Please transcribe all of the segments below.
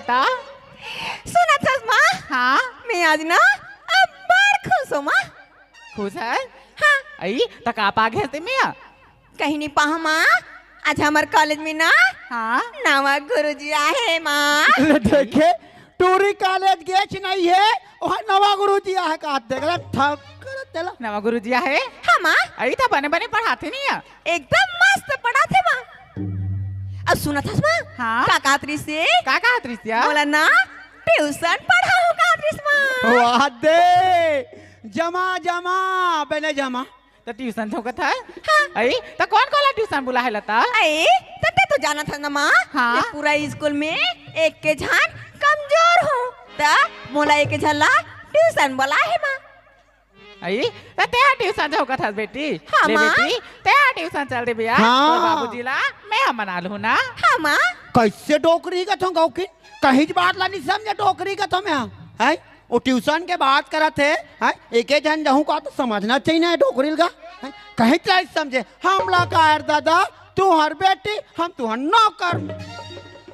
ता सुना था माँ। हाँ मैं आज ना अब बड़ खुश हूँ माँ। खुश है हाँ आई तक आप आगे हंसते मिया कहीं नहीं पा माँ। आज हमारे कॉलेज में ना हाँ नवा गुरुजी आए माँ। देखे टूरी कॉलेज गेच नहीं है वहाँ नवा गुरुजी है का देख रहा ठक्कर तेला नवा गुरुजी है हाँ माँ आई था बने बने पढ़ाते नहीं है एकदम मस्त पढ़ा थे माँ। अब सुना था माँ। हाँ काकात्री से का कहा त्रिसिया बोला ना ट्यूशन पढ़ाओ काकात्री माँ। वाह दे जमा जमा बेने जमा तो ट्यूशन छौकत है हाँ आई तो कौन कौन ट्यूशन बुला है लता अरे तते तो जाना था ना माँ। हाँ। मैं पूरा स्कूल में एक के झान कमजोर हूँ ता मोला एक के झल्ला ट्यूशन बोला है माँ। आई तो तेरा ट्यूशन छौकत है बेटी हाँ, ले माँ। बेटी तेरा ट्यूशन चल दे भैया हाँ। और बाबूजी ला मैं हम मना लूँ ना हाँ माँ कैसे डोकरी का थो गाँव की कहीं बात ला नहीं समझे डोकरी का थो मैं है वो ट्यूशन के बात करा थे है एक जन जाऊँ का तो समझना चाहिए ना डोकरी का है? कहीं तो समझे हम ला का यार दादा तू हर बेटी हम तू हर नौकर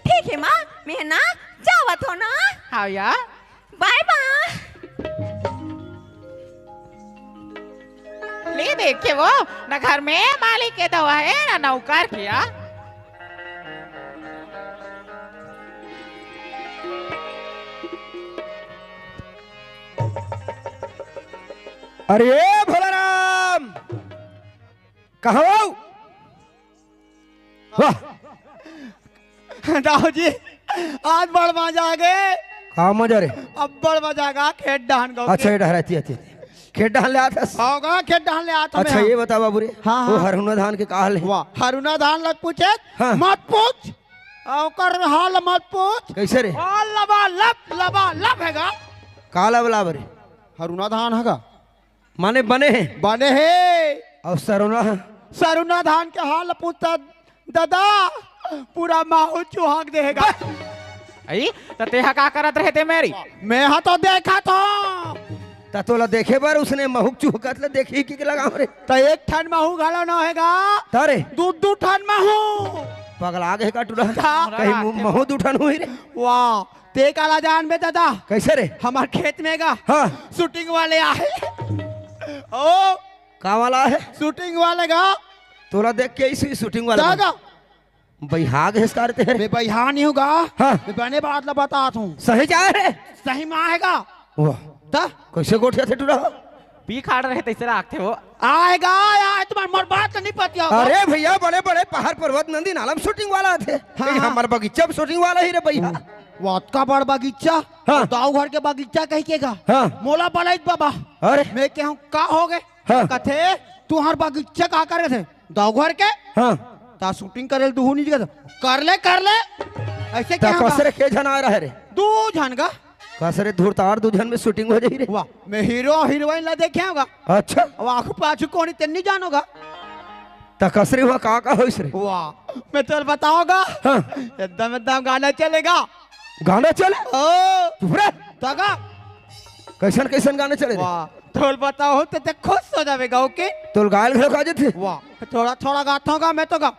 ठीक है माँ मैं ना जावत हो ना। हाँ या बाय माँ। ले देखे वो न घर में मालिक के दवा है ना नौकर किया अरे भोलाराम कहाँ हो? वाह दाऊ जी आज बड़ मजा आ गए कहाँ मजा रे? अब बड़ मजा आ खेत डान गाँव अच्छा ये डहराती आती खेत डाल ले आता होगा खेत डान ले आता अच्छा ये बता बाबू रे हाँ, वो हाँ। हरहुना धान के काल है वाह हरुना धान लग पूछे हाँ। मत पूछ ओकर हाल मत पूछ कैसे रे? और लबा लब हैगा काला वाला रे हरुना धान हैगा माने बने हैं बने हे और सरुना सरुना धान के हाल पूछता दादा पूरा माहौल चुहाक देगा आई तो तेहा का करत रहे थे मेरी मैं हाँ तो देखा था ततोला देखे बार उसने महूक चुहकत ले देखी कि लगा रे तो एक ठन महू घालो न हैगा तारे दू ठन महू पगला गए का टूरा हाँ। कहीं महू उठन हुई रे वाह ते काला जान बे दादा कैसे रे? हमार खेत में गा हाँ शूटिंग वाले आए ओ का वाला है शूटिंग वाले गा तोला देख के इसी शूटिंग वाला दादा बैहाग है करते हैं मैं बहिहा नहीं होगा हाँ। मैं बने बात ला बताता हूँ सही जा रे सही में आएगा वाह ता कैसे गोठिया थे टूरा पी खाड़ रहे तैसे रखते हो आएगा आया तुम्हारी मोर बात तो नहीं पती होगा अरे भैया बड़े बड़े पहाड़ पर्वत नदी नालम शूटिंग वाला थे हाँ, हाँ, हाँ। हमारे बगीचा शूटिंग वाला ही रे भैया वात का बड़ बगीचा हाँ। दाऊ घर के बगीचा कही के गा हाँ। मोला बलाइत बाबा अरे मैं क्या हूँ का हो गए हाँ। कथे तू हर बगीचा का करे थे दाऊ घर के हाँ ता शूटिंग करे तू नहीं जगह कर ले ऐसे क्या होगा? कसरे के जन आ रहा है रे दू झन का कसरे धूरतार दू जन में शूटिंग हो जाई रे वाह मैं हीरो हीरोइन ला देखे होगा अच्छा अब आखू पाछू कौन तेन जानोगा ता कसरे हुआ का होइस रे वाह मैं तो बताओगा हाँ। एकदम एकदम गाना चलेगा गाना चले ओ चुप रे तगा कैसन कैसन गाने चले रे वाह थोड़ा बताओ तो ते खुश हो जाएगा ओके तोल गायल घलो काजे थे वाह थोड़ा गाता होगा मैं तो गा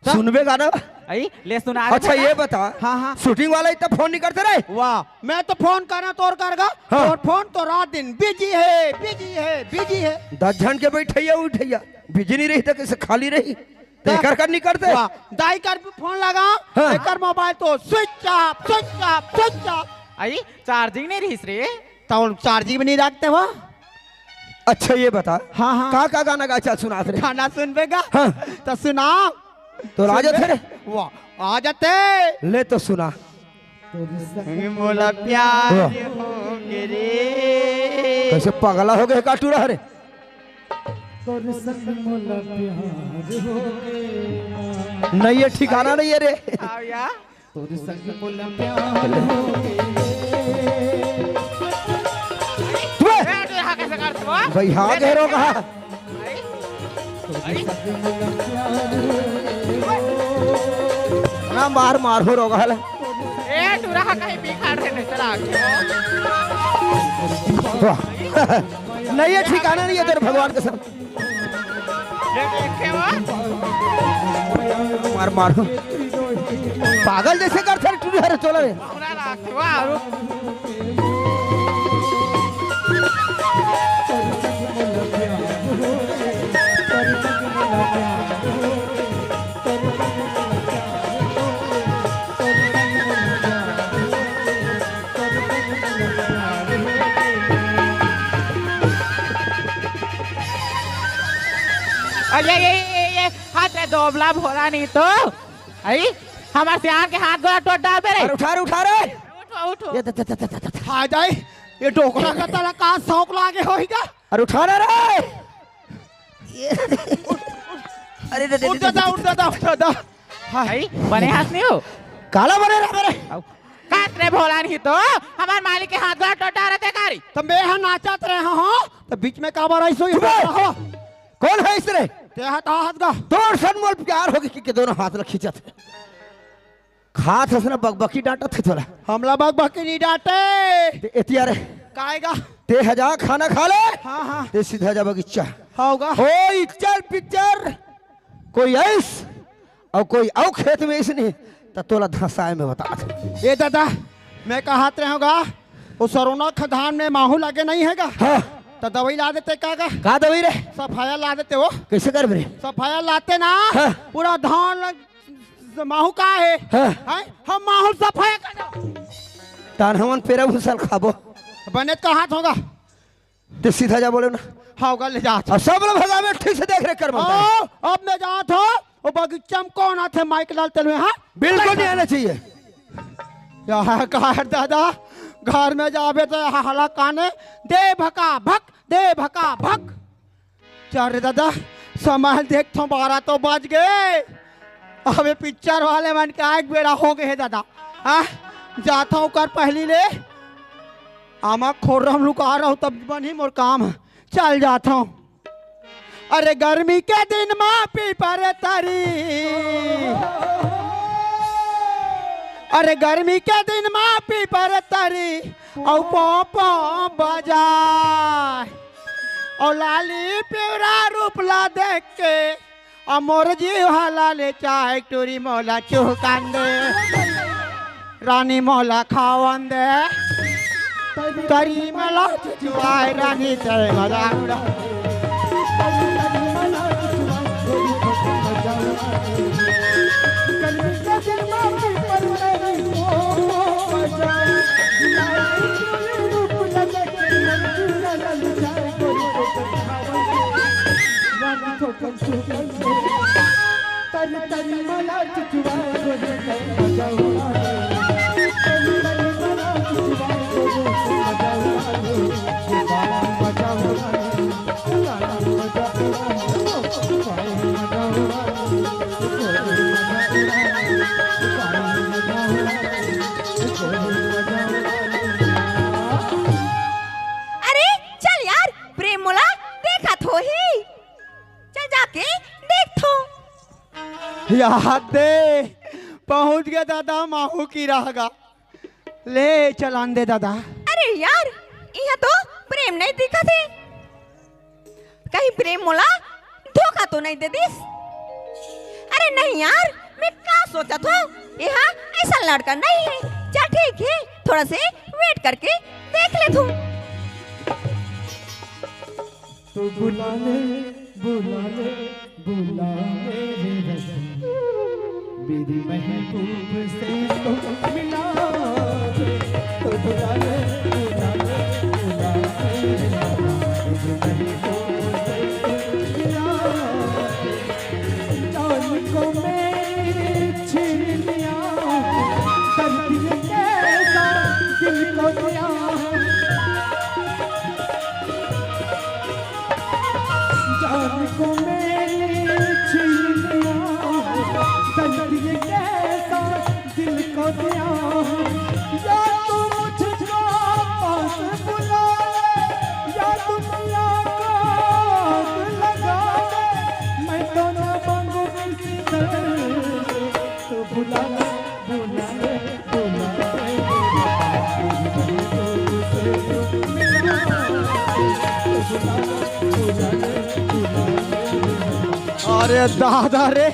सुनबे गाना आई ले सुना अच्छा ये बता हाँ हाँ शूटिंग वाला इतना फोन नहीं करते रहे वाह मैं तो फोन करना तो और करगा हाँ। और फोन तो रात दिन बिजी है 10 जन के बैठैया उठैया बिजी नहीं रही तो कैसे खाली रही तो एकर कर नहीं करते वाह दाई कर भी फोन लगा हाँ। एकर मोबाइल तो स्विच ऑफ आई चार्जिंग नहीं रही रे तो चार्जिंग में नहीं रखते वो अच्छा ये बता हाँ हाँ का गाना गा चल सुना रे खाना सुनबेगा हाँ। तो सुनाओ तो आ जाते रे वाह आ जाते ले तो सुना मोला प्यार वाह। हो रे कैसे पगला हो गए काटू रहा रे नहीं ये ठिकाना नहीं है रे आओ या तुम्हें ए, तू यहाँ कैसे करते हो भाई हाँ कह रहा कहा ना मार हो रोगा है ए तू रहा कहीं पी खाड़ रहे नहीं चला नहीं ये ठिकाना नहीं है तेरे भगवान के साथ ले देखे वो मारो पागल जैसे करते टूरी हरे चोला रे पूरा राख वाह रुक ये हाथ रे दोबला भोला नहीं तो आई हमारे सियान के हाथ गोड़ा टोट डाल दे रे उठा रे उठो उठो ये आ जाए ये डोकरा का तला कहाँ शौक लागे होएगा। अरे उठा रे अरे उठ दादा आई बने हाथ नहीं हो काला बने रे मेरे काट रे भोला नहीं तो हमारे मालिक के हाथ गोड़ा टोट डाल दे कारी तो मैं यहाँ नाचत रहे हो तो बीच में का बार ऐसो कौन है इस रे ते हाथ गा तोर सनमोल प्यार हो गई कि दोनों हाथ में खींचत खात हसना बकबकी डांटत थे थोड़ा हमला बकबकी नहीं डांटे ते एतिया रे काएगा ते हजा खाना खा ले हाँ ते सीधा जा बगीचा होगा हो इचर पिक्चर कोई ऐस और कोई औ खेत में इसने तो तोला धसाए में बता ये दादा मैं कहा रहूँगा वो सरोना खदान में माहू लगे नहीं हैगा हाँ तो दवाई ला देते का दवाई रे सफाया ला देते हो कैसे कर रे सफाया लाते ना हाँ। पूरा धान माहू का है हाँ। हम माहू सफाया कर तान हमन पेरा भूसल खाबो बने का हाथ होगा ते सीधा जा बोले ना होगा ले जा और सब लोग भगा में ठीक से देख रेख कर बनता है अब मैं जात हो वो बगीचा में कौन आते माइक डालते हुए हाँ बिल्कुल नहीं आना चाहिए यहाँ का दादा घर में जावे तो हला काने दे भका भक चारे दादा समय देख तो 12 तो बज गए अबे पिक्चर वाले मन का एक बेड़ा हो गए दादा हाँ जाता हूँ कर पहली ले आमा खोर हम लुका रहा हूँ तब बनी मोर काम चल जाता हूँ। अरे गर्मी के दिन माँ पी पर तारी अरे गर्मी के दिन माँ पी पर तारी और पोपो बजाए और लाली प्यूरा रूपला देख के और मोर जीव हाला ले चाहे टूरी मोला चुकान दे रानी मोला खावन दे करी मला चुआए रानी तेरे मजा उड़ा अरे चल यार प्रेम मोला देखा थो ही चल जाके देख थो याद दे पहुंच गया दादा माहू की राहगा ले चलान दे दादा। अरे यार यहाँ तो प्रेम नहीं दिखा थे कहीं प्रेम मोला धोखा तो नहीं दे दिस। अरे नहीं यार मैं क्या सोचा था यहाँ ऐसा लड़का नहीं है। चल ठीक है थोड़ा से वेट करके देख ले तू। तो बुला ले मेरे रज़ा मेरी महबूब से तो मिला दे। तो बुला ले मेरे रज़ा मेरी महबूब से तो मिला दे। जान को मेरी छीन लिया कर दिए कैसा दिल को दिया जान को मेरी छीन लिया कर दिए कैसा दिल को दिया। या तू मुझको पास बुला ले या तू मुलाकात लगा ले मैं तो न मांगू किसी से। तो बुला ले अरे दादा रे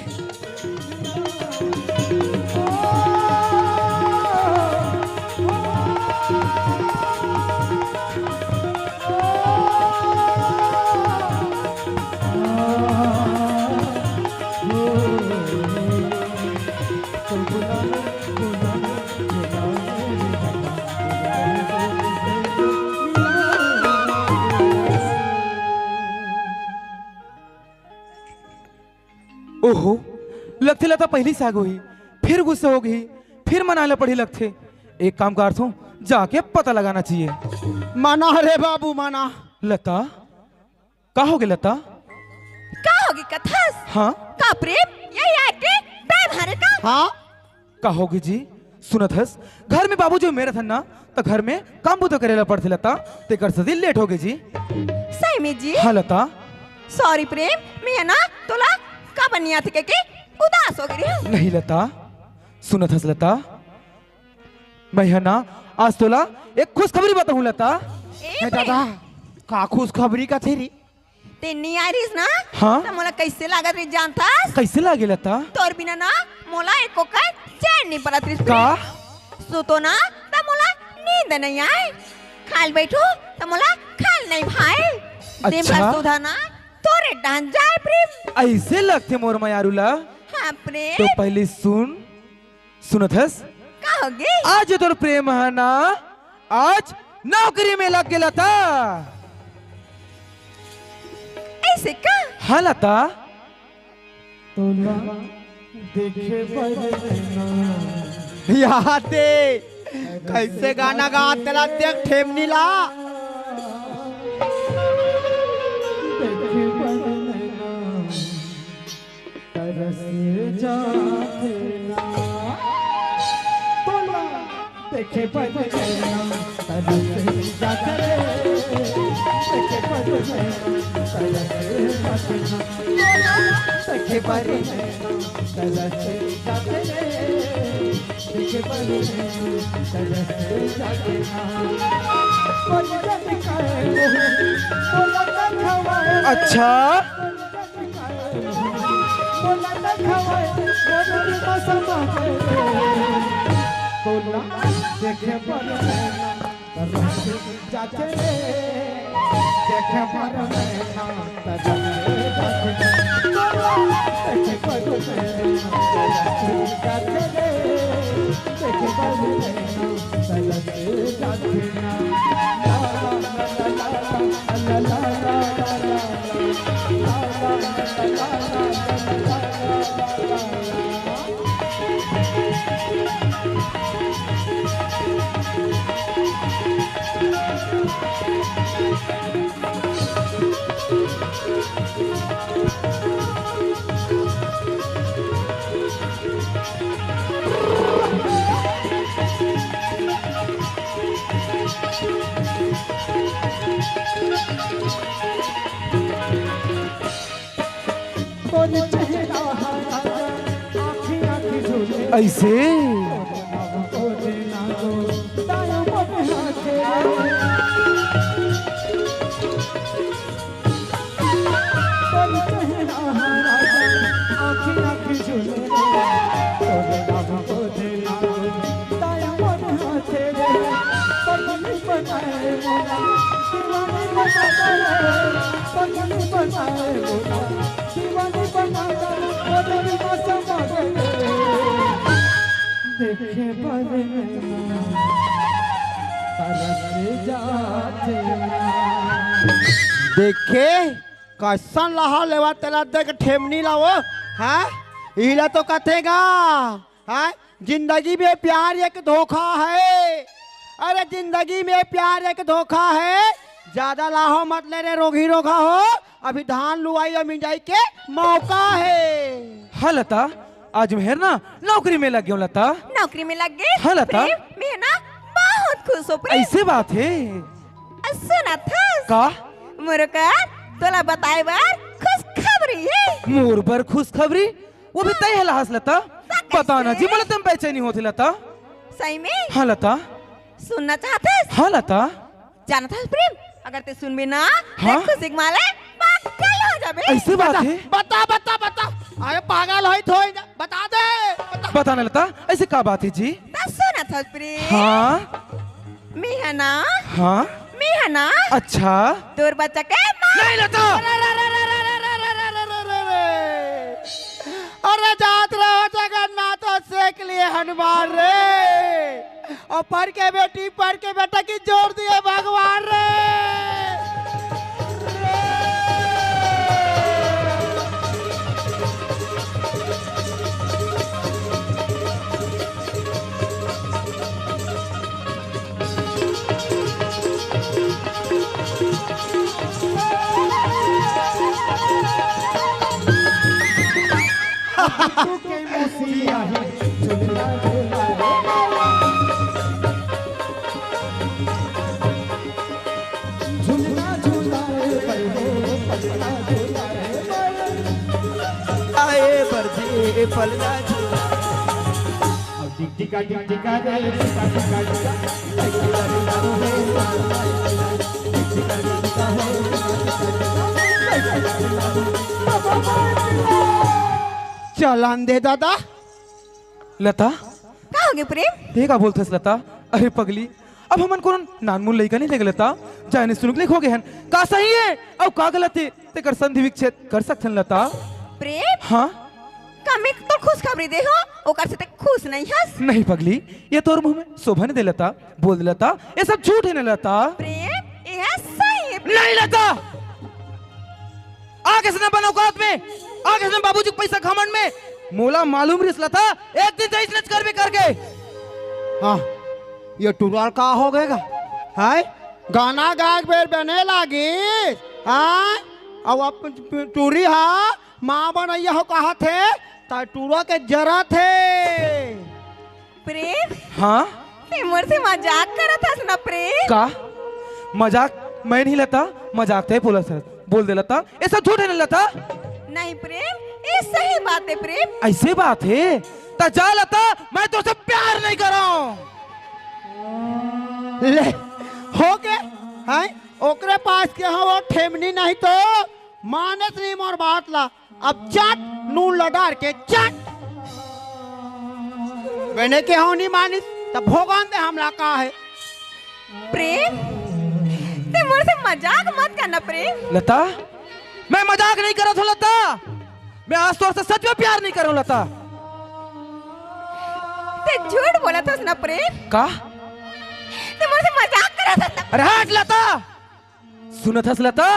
ओहो, लगते लता पहली से आग हुई, फिर गुस्से हो गई, फिर मनाने पड़ी लगते। एक काम कर तू, जाके पता लगाना चाहिए। माना रे बाबू माना। लता, का हो गया लता? का होगी कथास? हाँ का प्रेम यही आके व्यवहार का? हाँ का होगी जी? सुनत हस, घर में बाबू जो मेरा था ना, तो घर में काम तो करेला पड़ते लता, ते कर सदी लेट हो गई जी। सही में जी? हाँ लता। सॉरी प्रेम, मैं ना तोला का बनिया थे के उदास हो गई। नहीं लता, सुनत हस लता, मैं है ना आज तोला एक खुशखबरी बताऊं लता। हे दादा का खुश खबरी का थेरी? ते नहीं आ रही ना? हाँ? तो मोला कैसे लागत रही जानता? कैसे लागे लता? तोर बिना ना मोला एको का चैन नहीं पड़त रही। का? सुतो ना तो मोला नींद नहीं आए, खाल बैठो तो मोला खाल नहीं भाई। दिन अच्छा? भर सुधा ना तोरे डांस जाए प्रेम। ऐसे लगते मोर मयारूला। हाँ प्रेम। तो पहले सुनत हस, का होगी? आज तोर प्रेम है ना, आज नौकरी में लग गया लता। ऐसे का? हाँ लता। तोला देखे बरना याद दे कैसे गाना गा तेरा देख ठेमनी ला। देखे बरना तरस जाते ना। तोला देखे बरना तरस जाते रे। देखे बरना तरस जाते ना। देखे बरना तरस जाते रे। देखे बरना तरस जाते ना। बोला दिखाए बोला दिखाए। अच्छा बोला दिखाए बोला दिखाए। बोला देखे बरना तरस जाते रे। देखे बरना तरस जाते ना। देखे बरना तरस जाते रे। देखे बरना तरस जाते ना। ला ला ला ला ला ला ऐसे देखे बरना तरस जाते ना। देखे कैसन लहा लेवा तेरा देख ठेमनी ला वो। हाँ इला तो कथेगा। हाँ जिंदगी में प्यार एक धोखा है। अरे जिंदगी में प्यार एक धोखा है। ज्यादा लाहो मत ले रे रोगी रोगा हो। अभी धान लुआई और मिंजाई के मौका है। हाँ लता, आज मेहर ना नौकरी में लग गया लता। नौकरी में लग गए? हाँ लता। मैं ना बहुत खुश हो प्रेम। ऐसे बात है सुना था का? मुर्गा तोला बताए बार खुश खबरी है। मोर पर खुश खबरी, वो भी तय है लहास लता। बताना जी, बोले तुम बेचैनी होती लता। सही में? हाँ लता। सुनना चाहते? हाँ लता। जाना था प्रेम, अगर ते सुन भी ना हाँ? खुशी के माले पागल हो जाबे। ऐसे बात है? बता बता बता। अरे पागल हो तो बता दे बता। बताना लता, ऐसे क्या बात है जी? ता सुना था प्रेम। हाँ मैं है ना हाँ मैं है ना अच्छा तोर बच्चा के माँ नहीं लता अरे जात रहो जगन्नाथ सेक लिए हनुमान रे और पर के बेटा की जोड़ दिए भगवान रे तू के मौसिया है झुलना झुला झुलना झुला पलना झुला आए बरजे पलना अब टिका रे टिका चलन दे दादा लता का हो गए प्रेम ये का बोलथस लता अरे पगली अब हमन को नानमुन लइका नहीं देख लता जाने सुनुक लिख हो गए हन का सही है और का गलत है ते कर संधि विच्छेद कर सकथन लता प्रेम हाँ का मैं तो खुश खबरी दे हो ओकर से ते खुश नहीं हस नहीं पगली ये तोर मुंह में शोभा नहीं दे लता बोल दे लता ये सब झूठ है ना लता प्रेम ये सही है नहीं लता आगे से न बनो औकात में आगे से बाबूजी पैसा घमंड में मोला मालूम रिस लता एक दिन तेज नच कर भी करके हाँ ये टुराल का हो गएगा हाय गाना गायक बेर बने लागी हाँ अब अब टूरी हा माँ बनैया हो कहा थे ता टूरा के जरा थे प्रेम हाँ ते मोर से मजाक करत हस ना प्रेम का मजाक मैं नहीं लता मजाक थे बोला सर बोल दे लता ये सब झूठ है ना लता नहीं प्रेम ये सही बात है प्रेम ऐसे बात है ता जा लता मैं तो सब प्यार नहीं कर रहा हूँ ले हो के हाय ओकरे पास के हो वो ठेमनी नहीं तो मानस नहीं मोर बात ला अब चट नून लडार के चट बने के हो नहीं मानिस तब भोगान दे हमला का है प्रेम ते मोर से मजाक मत करना प्रेम लता मैं मजाक नहीं कर रहा था लता मैं आज तौर से सच में प्यार नहीं कर रहा हूँ लता ते झूठ बोला था ना प्रेम का ते मोर से मजाक करत हस ना अरे हट लता सुनत हस लता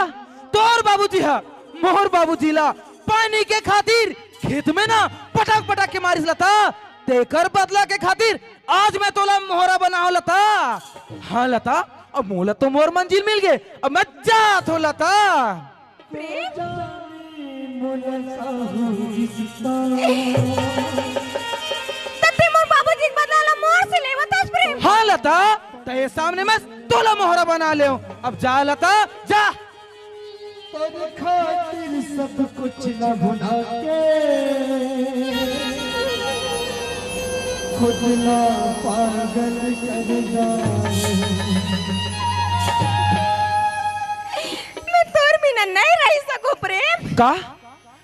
तोर बाबूजी हा मोहर बाबूजी ला पानी के खातिर खेत में ना पटक पटक के मारिस लता तेकर बदला के खातिर आज मैं तोला मोहरा बनाओ लता हाँ लता अब मोला तो मोर मंजिल मिल गए अब मैं जात हो लता तते मोर बाबूजी के बदला ला मोर से लेवत हस प्रेम हाँ लता तेरे सामने मैं तोला मोहरा बना ले अब जा लता जा तेरे खातिर सब कुछ न भुला के खुद ना पागल कर जाए मैं तोर बिना नहीं रह सकूं प्रेम का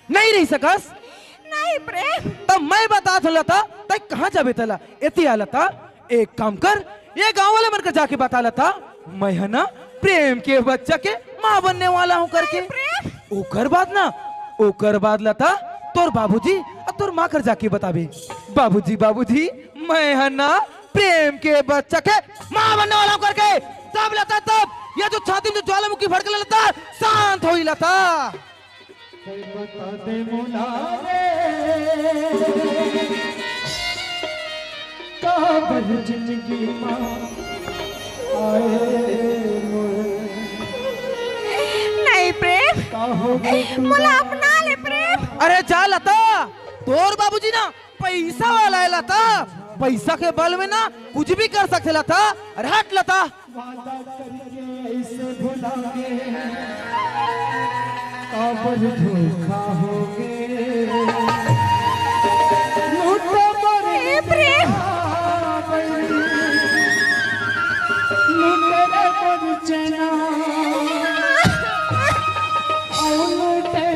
नहीं रही सकस नहीं प्रेम तब मैं बता था लता तय कहाँ जाबे तला एती आ लता एक काम कर ये गांव वाले बनकर जाके बता लता मैं है ना प्रेम के बच्चा के माँ बनने वाला हूँ करके ओकर बाद लता तोर बाबूजी और तोर माँ कर जाके बताबे बाबूजी मैं है ना प्रेम के बच्चा के माँ बनने वाला हूँ करके तब लता तब ये जो छाती में जो ज्वालामुखी भड़कने लता शांत हो लता बता दे मुला रे काबर जिंदगी माँ आए नहीं प्रेम काहोगे मोला अपना ले प्रेम अरे जा लता तोर बाबूजी ना पैसा वाला है लता पैसा के बल में ना कुछ भी कर सकते लता अरे हट लता वादा करके ऐसे भुलागे काबर धोखा होगे लूटो मरे प्रेम लूटे पर चना और लूटे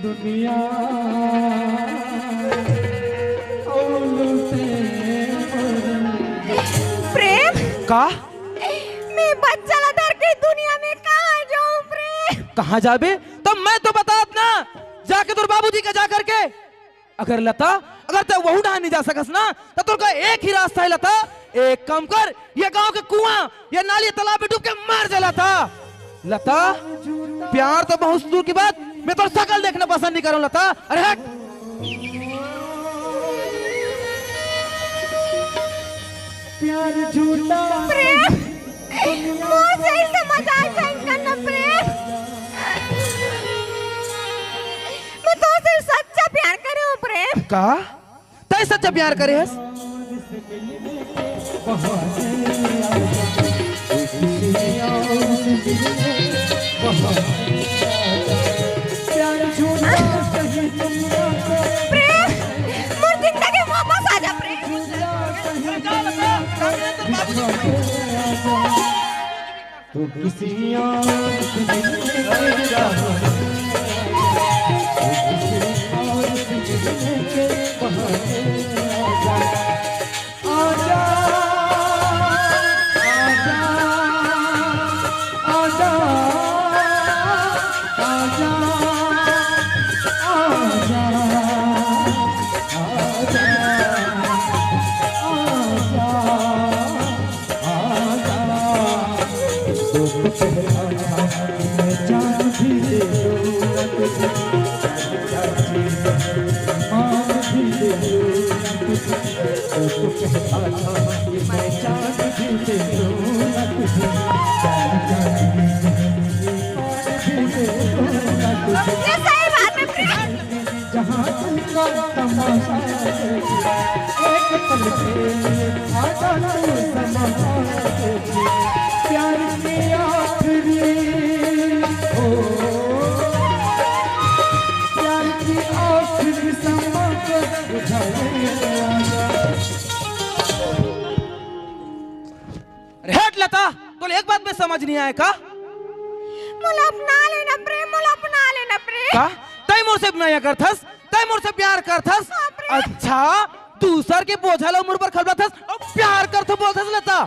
दुनिया प्रेम का मैं बच्चा ला धर के दुनिया में कहाँ जाऊं प्रेम? कहाँ जाबे तो मैं तो बतात ना, जाके तोर बाबूजी का जा करके। अगर लता अगर ते वहू ढाह नहीं जा सकस ना तो तोर का एक ही रास्ता है लता, एक काम कर, ये गांव के कुआं ये नाली तालाब में डूब के मर जा लता। लता प्यार तो बहुत दूर की बात, मैं तो शकल देखना पसंद नहीं करूं लता। अरे हट। प्यार झूठा प्रेम मुझे इसे मजाक नहीं करना प्रेम। मैं तो सिर्फ सच्चा प्यार कर रही हूँ प्रेम। का तय सच्चा प्यार करे हस? प्यार झूठा कहीं दुनिया को प्रेम मुझे जिंदगी वापस आ जा प्रेम। तो किसी और से मिलने जाओ, तो किसी और से मिलने के बहाने आजा, आजा, आजा, आजा, आजा, जान भी दे दो तुझे, मान भी दे दो तुझे, तो कहता था कि मैं जान भी दे दो तुझे, मान भी दे दो तुझे, ये सही बात है प्रेम। जहाँ तुमका तमाशा देखे, एक पल के लिए आजा तू तमाशा देखे, प्यार की आखिरी ओ, प्यार की आखिरी समा को बुझाने आजा। हट लता, तो एक बात में समझ नहीं आया का? मुला अपना लेना प्रेम, मुला अपना लेना प्रेम। का तय मोर से बनाया करथस, तय मोर से प्यार करथस। अच्छा दूसर के बोझल उम्र पर खलबथस और प्यार करथ बोलथस लता।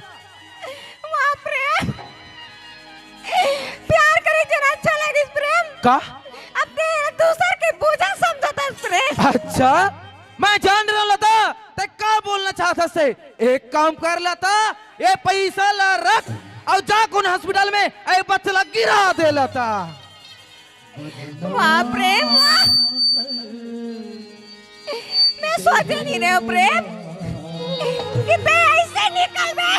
वाह प्रेम, प्यार करे जना अच्छा लगे प्रेम। का अब तेरा दूसर के बोझा समझता प्रेम। अच्छा मैं जान रहा लता ते का बोलना चाहता से। एक काम कर लता, ये पैसा ला रख और जा कौन हॉस्पिटल में ए बच्चा गिरा दे लता। वाह प्रेम वाह, मैं सोच नहीं रही हूँ प्रेम कि मैं ऐसे निकल में।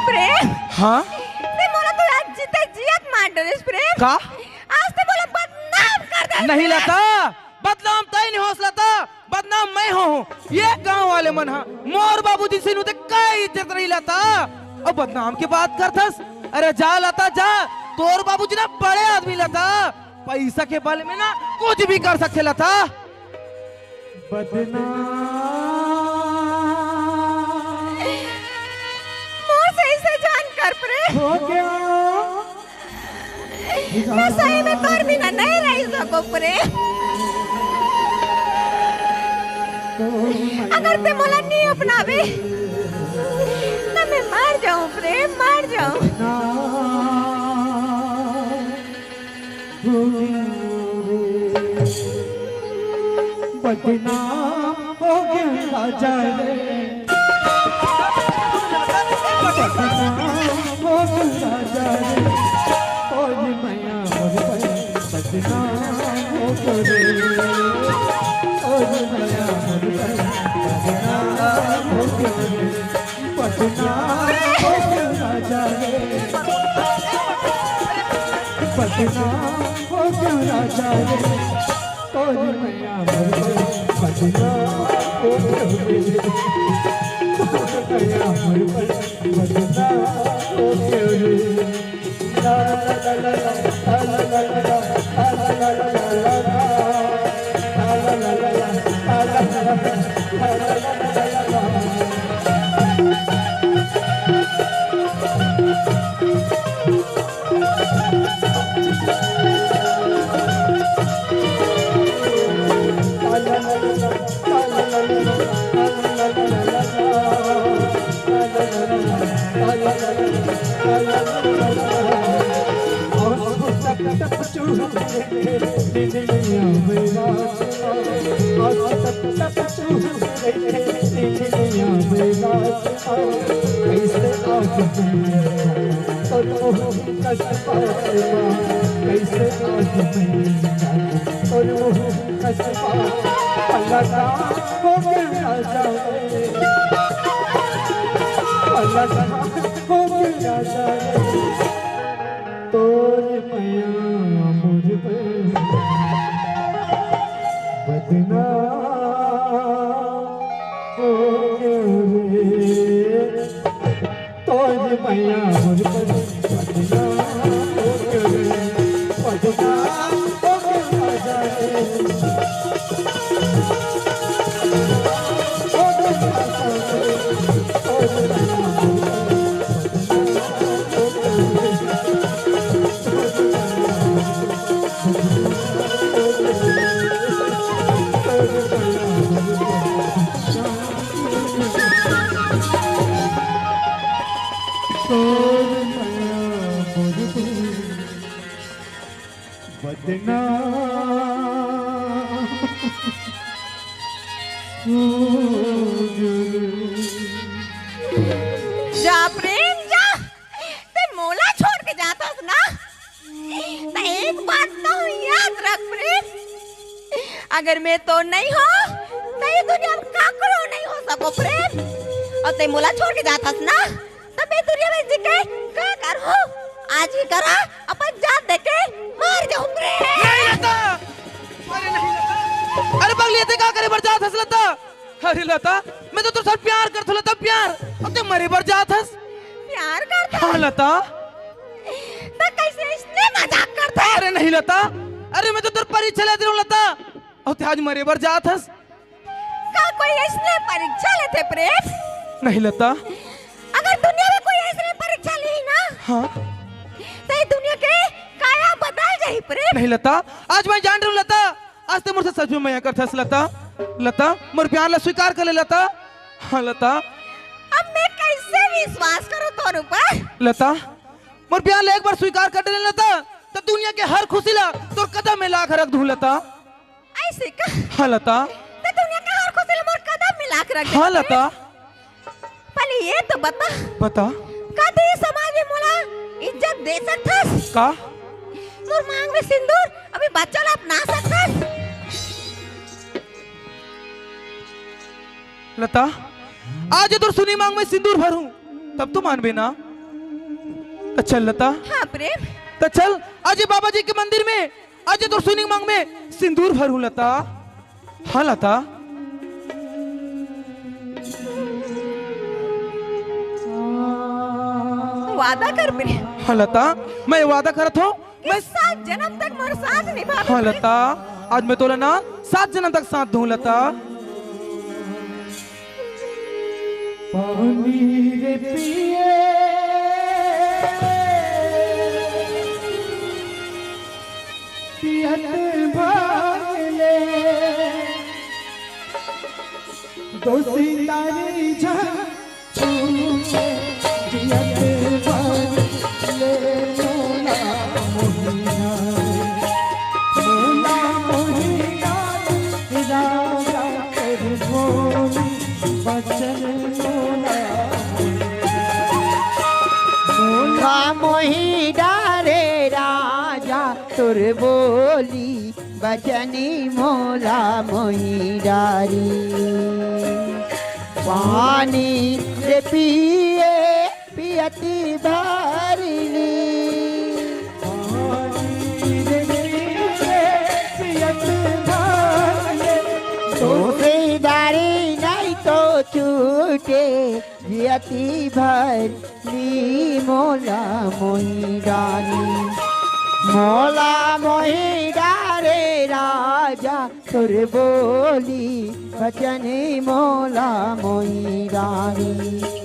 प्रेम हाँ ते मोला तो आज जीते जियत मार डरिस प्रेम। का आज ते मोला बदनाम कर दे नहीं लता, बदनाम तय नहीं होस लता, बदनाम मैं हूँ। ये गांव वाले मन हा मोर बाबूजी से नुते काय इज्जत रही लता और बदनाम की बात करथस। अरे जा लता जा, तोर बाबूजी ना बड़े आदमी लता, पैसा के बल में ना कुछ भी कर सकते लता। मोर सही से जान कर प्रेम हो गया मैं सही में तोर बिना नहीं रह सको प्रेम। अगर ते मोला नहीं अपनावे तो मैं मर जाऊं प्रेम, मर जाऊं। बदनाम हो गया राजा रे, बदनाम हो गया राजा रे, और मैया मोर पर बदनाम हो गए, और मैया मोर पर बदनाम हो गए, बदनाम हो गया राजा रे, बदनाम हो गया राजा रे, और मैया मोर पर बदनाम हो गए, मैया मोर पर बदनाम हो गए। टप चूहे निनिया मेरा आज टप टप चूहे निनिया मेरा कैसे आज और मोह कसपा कैसे आज और मोह कसपा पलटा हो गया जाए पलटा हो गया जाए तोरे मैया मुझ पे बदनाम हो गए तोरे मैया मुझ पे बदनाम हो गए बदनाम हो गया जाए हो गया जा प्रेम जा ते मोला छोड़ के जाता ना तो एक बात तो याद रख प्रेम अगर मैं तो नहीं हो तो ये दुनिया में काकरो नहीं हो सको प्रेम और ते मोला छोड़ के जाता ना तो मैं दुनिया में जी के क्या करूं आज ही करा अपन जान दे के मार जाऊं प्रेम नहीं लता अरे नहीं लता अरे पगली ते का करे बरजात हंस लता अरे लता मैं तो तुझसे प्यार करता लता प्यार अब ते मरे बरजात हंस प्यार करता हाँ लता तो कैसे इसने मजाक करता है अरे नहीं लता अरे मैं तो तुर परीक्षा लेती हूँ लता और ते आज मरे बरजात हंस का कोई इसने परीक्षा लेते प्रेम नहीं लता अगर दुनिया में कोई ऐसी परीक्षा ली ना हाँ तो ये दुनिया के काया बदल जाए प्रेम नहीं लता आज मैं जान रही हूँ लता आज ते मुझसे सच में मैं करता हंस लता लता मोर प्यार ला स्वीकार कर ले लता हाँ लता अब मैं कैसे विश्वास करूं तोर ऊपर लता मोर प्यार ला एक बार स्वीकार कर ले लता तो दुनिया के हर खुशी ला तोर कदम में ला के रख दूं लता ऐसे का हाँ लता तो दुनिया के हर खुशी मोर कदम मिला के रख दे हाँ लता पहले ये तो बता बता कदे समाज में मोला इज्जत दे सकथस का मोर मांग में सिंदूर अभी बच्चा ला अपना सकथस लता आज तो सुनी मांग में सिंदूर भरूं तब तो मानबे ना तो चल लता हाँ प्रेम तो चल आज बाबा जी के मंदिर में आज तो सुनी मांग में सिंदूर भरूं लता हाँ लता वादा कर प्रेम हाँ लता मैं वादा करत हूँ कि 7 जन्म तक मोर साथ निभा हाँ लता आज मैं तोला ना 7 जन्म तक साथ दूं लता पानी रे पिए पियत भाले दोषी तारी जा जियत भाले मोला मोहिना राजा कर भोली बचन मोला मोही डारे राजा तुर बोली बचनी मोला मोही डारी पानी रे पिए पियती भारिली दारी नहीं तो छूटे जियती भर नी मोला मोही डारी मोला मोही डारे राजा तुर बोली बचन मोला मोही डारी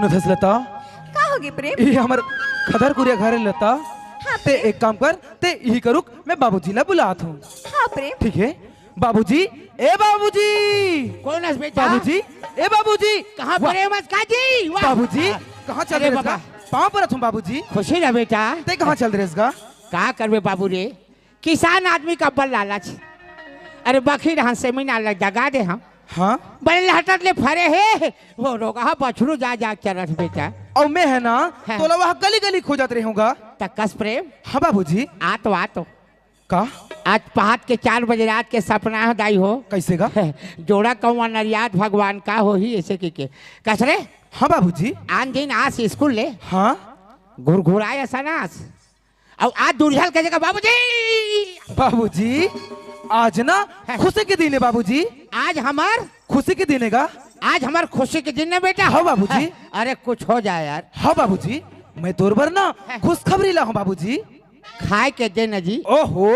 सुनो धस लता, का होगी प्रेम? ये हमर खदर कुरिया घर है लता। हाँ ते प्रेम। एक काम कर, ते यही करुक मैं बाबूजी ला बुलात हूँ। हाँ प्रेम। ठीक है बाबूजी, ए बाबूजी, कौन है बेटा? बाबूजी, ए बाबूजी, कहाँ वाह, पर है मस्का जी? वाह। बाबूजी कहाँ चल अरे रहे बाबा। पाँव पर हूँ बाबूजी। खुशी ना बेटा? ते कहाँ चल रहे इसका? का करबे बाबू रे, किसान आदमी का बल लालच। अरे बखी रहन से महीना लग जगा दे हम हाँ बड़े हटत ले फरे है वो रोगा बछरू जा जा चरत बेटा। और मैं है ना हाँ। तो वहाँ गली गली खोजत रहे होगा। तकस प्रेम हाँ बाबूजी। आ तो का आज पहात के 4 बजे रात के सपना हो दाई हो कैसे गा? जोड़ा कौआ नरियात भगवान का हो ही ऐसे के कसरे हाँ बाबूजी। आन दिन आज स्कूल ले हाँ घुरघुराए सनास और आज दुर्जल के जगह बाबूजी बाबूजी आज ना खुशी के दिन है बाबूजी। आज हमार खुशी के दिन है गा? आज हमार खुशी के दिन है बेटा। हाँ बाबूजी। अरे कुछ हो जाए यार। हाँ बाबूजी मैं तोर पर ना खुशखबरी ला हूँ बाबूजी। खाए के दिन है जी। ओहो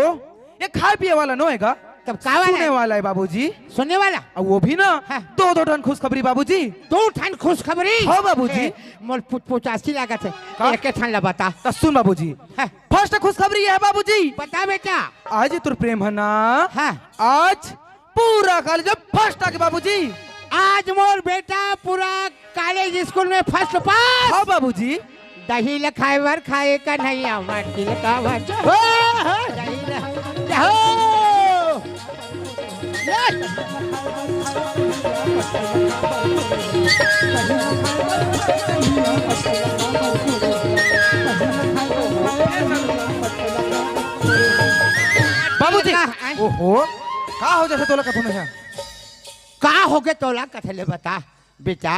ये खाए पिए वाला नो है गा? तब का वाला सुने है? वाला है बाबूजी। सुनने वाला और वो भी ना हाँ। 2-2 टन खुशखबरी बाबूजी। 2 ठन खुशखबरी। हाँ बाबूजी। मोर पुचासी लागत का? है एक ठन ला बता। तो सुन बाबूजी हाँ। फर्स्ट खुशखबरी ये है बाबूजी। बता बेटा। आज तुर प्रेम है ना हाँ। आज पूरा कॉलेज फर्स्ट आके बाबूजी। आज मोर बेटा पूरा कॉलेज स्कूल में फर्स्ट पास। हाँ बाबूजी। दही ल खाए बर खाए का नहीं आवाज की का बात दही ल जाओ बाबूजी का- ओहो का हो जैसे तोला कथो में है? का हो गए तोला कथले बता बेटा।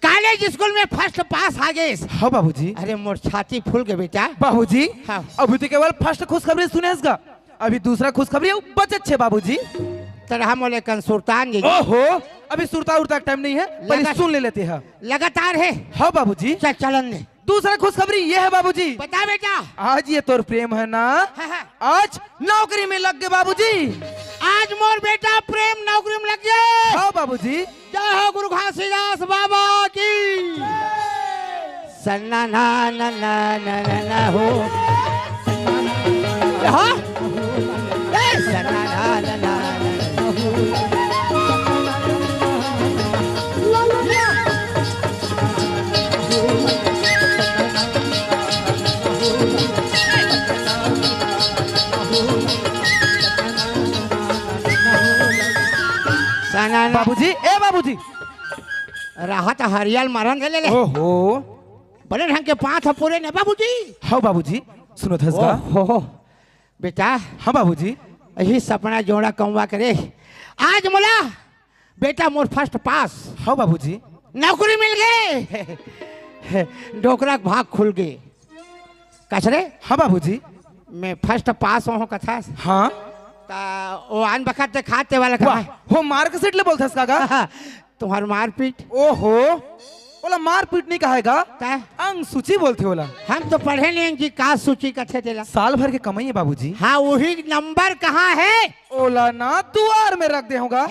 कॉलेज स्कूल में फर्स्ट पास आ गए। हाँ बाबूजी। अरे मोर छाती फूल गए बेटा। बाबूजी हाँ। अभी तो केवल फर्स्ट खुशखबरी सुने इसका, अभी दूसरा खुशखबरी बचत छे बाबूजी। तरह मोले कन सुल्तान जी ओहो अभी सुरता उड़ता टाइम नहीं है, पहले लगा- सुन ले लेते हैं। लगातार है। हाँ बाबूजी। चल चलन दे दूसरा खुशखबरी ये है बाबूजी। बता बेटा। आज ये तोर प्रेम है ना हाँ, हाँ। आज नौकरी में लग गए बाबूजी। आज मोर बेटा प्रेम नौकरी में लग गए। हाँ बाबूजी। जय हो गुरु घासीदास बाबा की। सन्ना ना ना ना ना ना ना हो हो ए सन्ना ना ना ना ना हो। सन्ना ना बाबूजी ए बाबूजी। राहत हरियल मरन ले ले ओहो बड़े ढंग के 5 पूरे ने बाबूजी। हाँ बाबूजी सुनो धसगा। हो बेटा हाँ बाबूजी। यही सपना जोड़ा कमवा करे। आज मोला बेटा मोर फर्स्ट पास हाँ बाबूजी। नौकरी मिल गए। डोकरा के भाग खुल गए। कसरे हाँ बाबूजी। मैं फर्स्ट पास हो कथा हाँ ता वो आन बखत खाते वाला वाह कहा वो मार के सीट ले बोलता इसका गा? तुम्हार मारपीट ओहो बोला मार पीट नहीं कहेगा, ता अंग सूची बोलते होला। हम तो पढ़े नहीं कि का सूची कथे देला। साल भर के कमाई है बाबूजी। हाँ वही नंबर कहाँ है। ओला ना दुआर में रख दे होगा।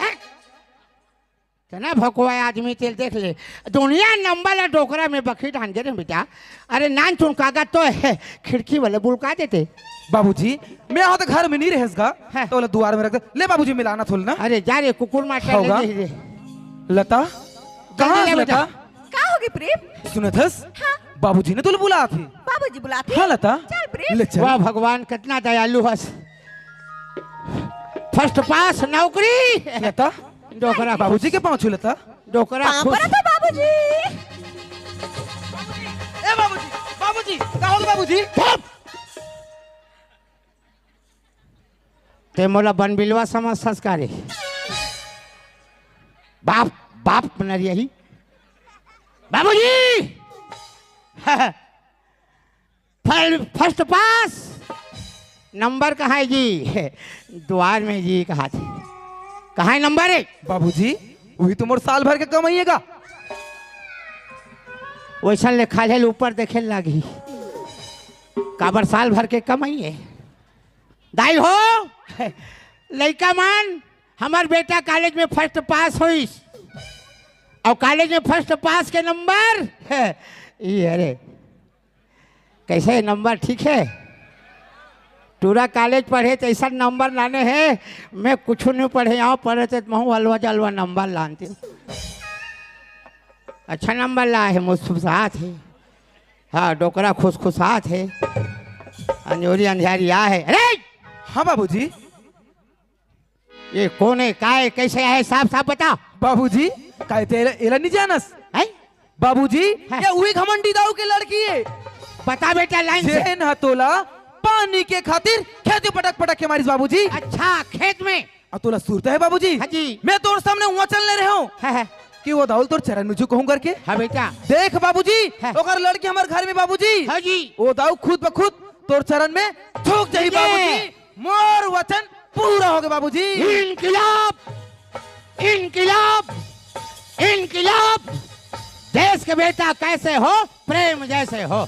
तना भकुआ आदमी तेल देख ले दुनिया नंबर ला डोकरा में बखी ढान के बेटा। अरे नान चुन कागज तो है खिड़की वाले बुलका देते। बाबूजी मैं यहाँ तो घर में नहीं रहेगा हाँ। तो बोला दुआर में रख दे। ले बाबूजी मिलाना थोल ना। अरे जा रे कुकुर मार होगा। लता कहाँ ले है बेटा। लता? का होगी प्रेम? सुनथस हाँ। बाबूजी ने तुल बुला थी। बाबूजी बुलाते हाँ लता चल प्रेम। ले चल। वाह भगवान कितना दयालु हस। फर्स्ट पास नौकरी लता डोकरा बाबूजी के पाँव छू लता। डोकरा कहाँ खुश। पर है तो बाबूजी? ए बाबूजी बाबूजी कहाँ हो बाबूजी? ते मोला बनबिलवा समझ संस्कारी बाप बाप न यही बाबूजी। फर्स्ट पास नंबर कहाँ है जी? द्वार में जी कहा थे कहाँ है नंबर 1? बाबूजी वही तो मोर साल भर के कमाइएगा। वैसा लिखा है ऊपर देखे लगी काबर साल भर के कमाइए दाई हो लड़का मान हमार बेटा कॉलेज में फर्स्ट पास हुई और कॉलेज में फर्स्ट पास के नंबर है ये। अरे कैसे है नंबर ठीक है? टूरा कॉलेज पढ़े तो ऐसा नंबर लाने हैं। मैं कुछ नहीं पढ़े, यहाँ पढ़े थे महू हलवा जलवा नंबर लानती हूँ। अच्छा नंबर लाए है, मुस्कुराहट है। हाँ डोकरा खुशखुशात है, अंजोरी अंधियारिया है। अरे हाँ बाबूजी। ये कौन है, का है, कैसे है, साफ साफ बता। बाबूजी काय ते एला नहीं जानस है? बाबूजी है। ये उही घमंडी दाऊ के लड़की है। बता बेटा लाइन से। जेन हतोला पानी के खातिर खेती पटक पटक के मारिस बाबूजी। अच्छा खेत में अतोला सुरता है बाबूजी। हाँ जी। मैं तोर सामने वहाँ चलने रहे हूँ है। कि वो दाऊल तोर चरण में झुकूं करके। हाँ बेटा। देख बाबूजी है। ओकर लड़की हमारे घर में बाबूजी। हाँ जी। वो दाऊ खुद ब खुद तोर चरण में झुक जाई ये। बाबूजी। मोर वचन पूरा हो गया बाबूजी। इनकिलाब इनकिलाब इनकिलाब। देश के बेटा कैसे हो, प्रेम जैसे हो।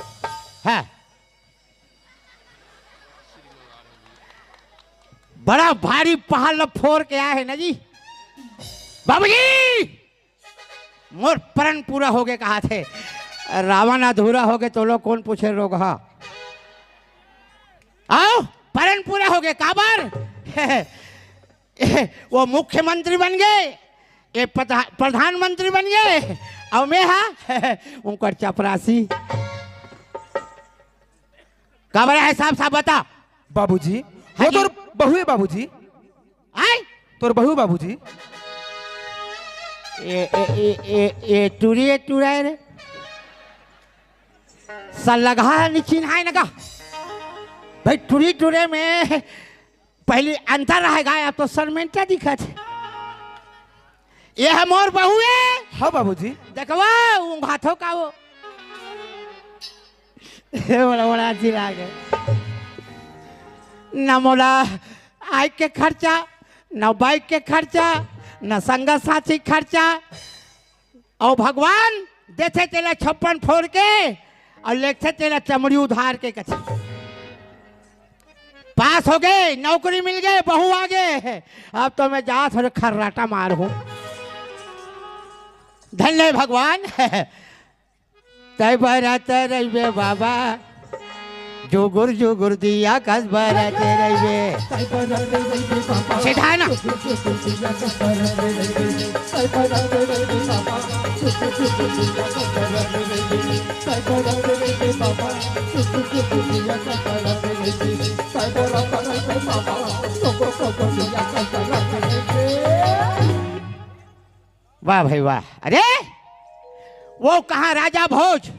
है बड़ा भारी पहाड़ फोड़ के आया है ना जी। बाबूजी मोर प्रण पूरा हो गए कहा थे, रावण अधूरा हो गए तो लोग कौन पूछे रोग। हाँ आओ प्रण पूरा हो गए। काबर वो मुख्यमंत्री बन गए, ये प्रधानमंत्री बन गए, और मैं हाँ उनका चपरासी। काबर है साहब साहब बता। बाबूजी हाँ वो जी। तोर बहू है बाबूजी। आए तोर बहू बाबूजी। ये टूरी टूरा रे सलगा निचिन है ना का भाई। टूरी टूरे में पहले अंतर रहेगा, अब तो सरमेंटा दिखा थे। ये है मोर बहू है। हाँ बाबूजी। देखवा उन हाथों का वो बड़ा बड़ा चिरा गए। न मोला आय के खर्चा, न बाइक के खर्चा, न संगा साथी खर्चा, और भगवान देते तेला 56 फोड़ के और लेते तेला चमड़ी उधार के कथे। पास हो गए, नौकरी मिल गए, बहू आ गए, अब तो मैं जा थोड़े खर्राटा मार हूं। धन्य भगवान। तय बरत रहिबे बाबा, जुगुर दिया कस बरत रहिबे। सीधा ना वाह भाई वाह। अरे वो कहा राजा भोज,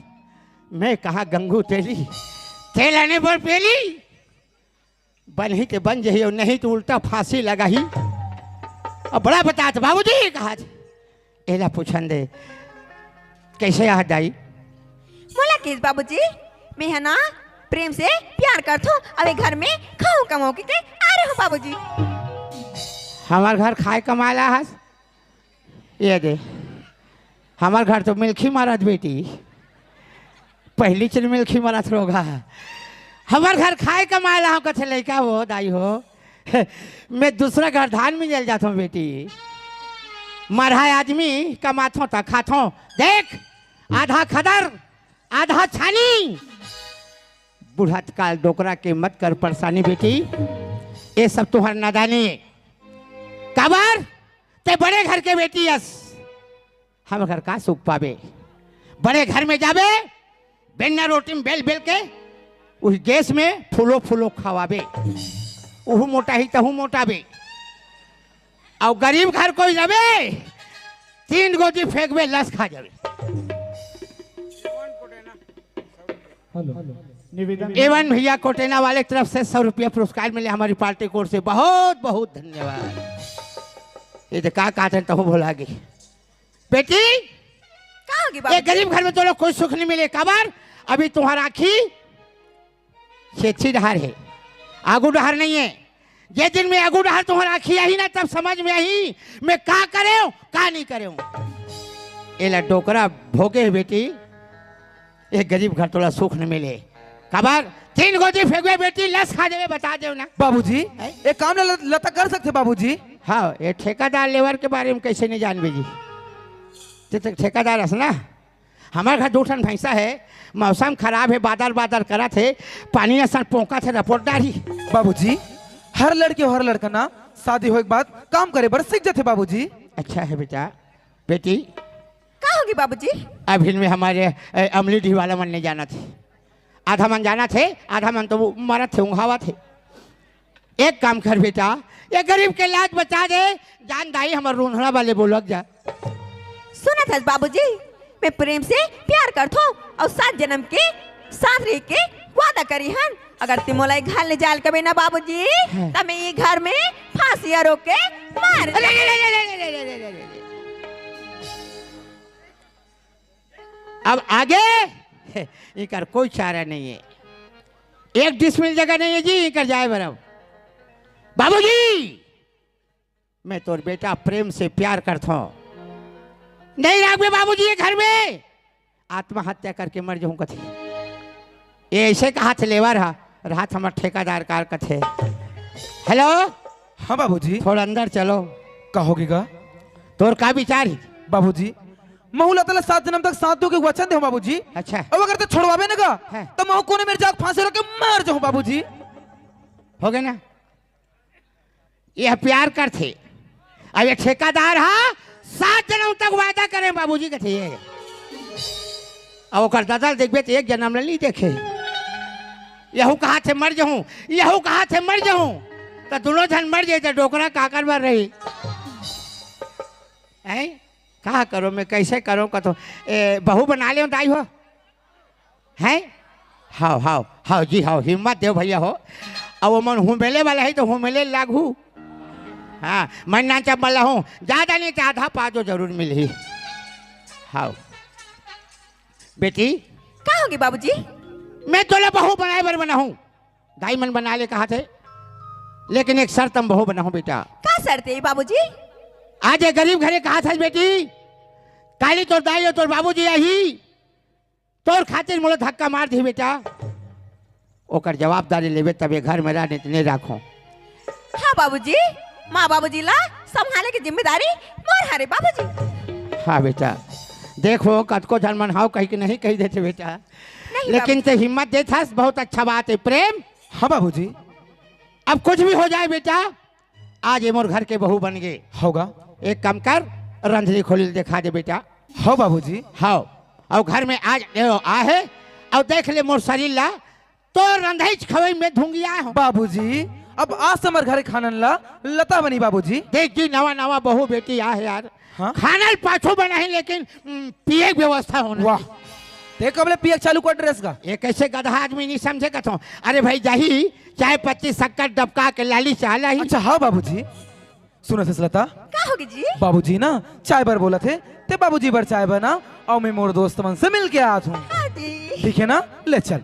मैं कहा गंगू तेली। तेल आने पर पेली बन ही के बन जही, और नहीं तो उल्टा फांसी लगा ही। अब बड़ा बता बाबूजी कहा एला पूछन दे कैसे याद आई। मोला किस बाबूजी, मैं है ना प्रेम से प्यार करता हूँ। अबे घर में खाऊं कमाऊं के आ रहे हो बाबूजी। हमार घर खाए कमाला है। ये दे हमार घर तो मिल्खी मारत बेटी, पहली चल मिल्खी मारत रोगा। हमार घर खाए कमाला हूँ कथे लड़का हो दाई हो। मैं दूसरा घर धान में जल जाता हूँ बेटी। मरहा आदमी कमाथों तक खाथों। देख आधा खदर आधा छानी। बुढ़त काल डोकरा के मत कर परेशानी बेटी, ये सब तुम्हारा नादानी है। काबर ते बड़े घर के बेटी यस, हम घर का सुख पावे। बड़े घर में जावे, बेलना रोटी में बेल बेल के उस गैस में फूलो फूलो खवावे। उहू मोटा ही तहू मोटा बे। और गरीब घर कोई जावे, 3 गोटी फेंक बे, लस खा जावे। निवेदन एवन भैया कोटेना वाले तरफ से 100 रुपया पुरस्कार मिले हमारी पार्टी कोर से। बहुत बहुत धन्यवाद। ये तो का कहते हैं तहू भुला गई बेटी। कहाँ होगी एक बाबूजी? गरीब घर में तो लोग कोई सुख नहीं मिले। काबर अभी तुम्हारा आखी छेछी डहार है, आगू डहार नहीं है। ये दिन में आगू डहार तुम्हारा आखी आई ना, तब समझ में आई मैं का करे हूं का नहीं करे हूं। एला डोकरा भोगे बेटी, एक गरीब घर तोला सुख नहीं मिले। काबर 3 गोटी फेंकवे बेटी, लस खा जावे। बता दो ना बाबूजी है? एक काम लता कर सकते बाबूजी। हाँ ये ठेकेदार लेबर के बारे में कैसे नहीं जानबे जी। ठेकेदार हस ना हमारे घर 2 ठन भैंसा है मौसम खराब है बादल बादल करा थे पानी असर पोका थे रिपोर्ट डाली बाबूजी हर लड़के और हर लड़का ना शादी होए के बाद काम करे बर सीख जाते बाबूजी। अच्छा है बेटा बेटी का होगी बाबूजी? अभी में हमारे अमली डी वाला मन नहीं जाना थे आधा मन जाना थे आधा मन तो वो मरा थे ऊँघावा थे। एक काम कर बेटा ये गरीब के लाज बचा दे जान दाई हमारे रोन्हड़ा वाले बोलक जा। सुना था बाबूजी मैं प्रेम से प्यार करथो और 7 जन्म के साथ रह के वादा करी हन अगर तिमोलाई घर ले जाल कबे ना बाबूजी तब मैं ये घर में फांसी रोक के मार अब आगे इनकर कोई चारा नहीं है 1 डिसमिल जगह नहीं है जी इनकर जाए बरब। बाबूजी मैं तोर बेटा प्रेम से प्यार करता हूँ नहीं राख बाबूजी ये घर में आत्महत्या करके मर जाऊं कथे ये ऐसे कहा थे लेवा रहा हमारे ठेकेदार कार कथे। हेलो हाँ बाबूजी थोड़ा अंदर चलो कहोगे का तोर का विचार ही बाबूजी महूला तला 7 जन्म तक साथ दो के वचन दे बाबूजी। अच्छा अब अगर तो छोड़वावे ना का है। तो महू कोने मेरे जाग फांसी रोक के मार जाऊं बाबूजी। हो गए ना यह प्यार कर थे अब ये ठेकेदार हा 7 जन्म तक वादा करें बाबूजी के थे और दादा देखबे तो 1 जन्म नहीं देखे यहू कहा थे मर जाऊं यहू कहा थे मर जाऊं तो दोनों जन मर जाए तो डोकरा काकर मर रही है कहा करो मैं कैसे करो का तो बहू बना ले दाई हो है हाओ हाओ हाओ जी हाओ हिम्मत दो भैया हो अब वो मन हुमेले वाला है तो हुमेले लागू हाँ मैं ना जब मल्ला हूँ ज़्यादा नहीं तो आधा पाजो जरूर मिली। हाँ बेटी का होगी बाबूजी? मैं तोला बहू बनाए बर बना हूँ दाई मन बना ले कहा थे लेकिन एक शर्त हम बहू बना हूँ बेटा। का शर्त है बाबूजी? आज ये गरीब घरे कहा था बेटी काली तोर दाई और तोर बाबूजी आई तोर खातिर मोला धक्का मार दी बेटा ओकर जवाबदारी लेवे तब ये घर में नहीं राखो। हाँ बाबूजी माँ बाबूजी ला संभाले की जिम्मेदारी मोर हरे बाबूजी। हाँ बेटा देखो कद को जन मन हाउ कहीं के नहीं कही देते बेटा लेकिन ते हिम्मत दे था बहुत अच्छा बात है प्रेम। हाँ बाबूजी अब कुछ भी हो जाए बेटा आज ये मोर घर के बहू बन गए होगा एक काम कर रंधरी खोली दिखा दे बेटा। हाँ बाबूजी हाँ और घर में आज आहे और देख ले मोर शरीर ला तो रंधाई खवई में धुंगिया हूँ बाबूजी अब आज से हमारे घर खाना ला लता बनी बाबूजी। देख जी नवा नवा बहू बेटी आ है यार हाँ? खाना पाछो बना है लेकिन पिए की व्यवस्था होना वाह ते कबले पियक चालू कर ड्रेस का ये कैसे गधा आदमी नहीं समझे कथो अरे भाई जाही चाय पत्ती शक्कर डबका के लाली चाला ही। अच्छा हाँ बाबूजी सुनो थे लता का होगी जी? बाबूजी ना चाय बर बोला थे ते बाबूजी बर चाय बना और मैं मोर दोस्त मन से मिल के आया हूँ हाँ जी ठीक है ना ले चल।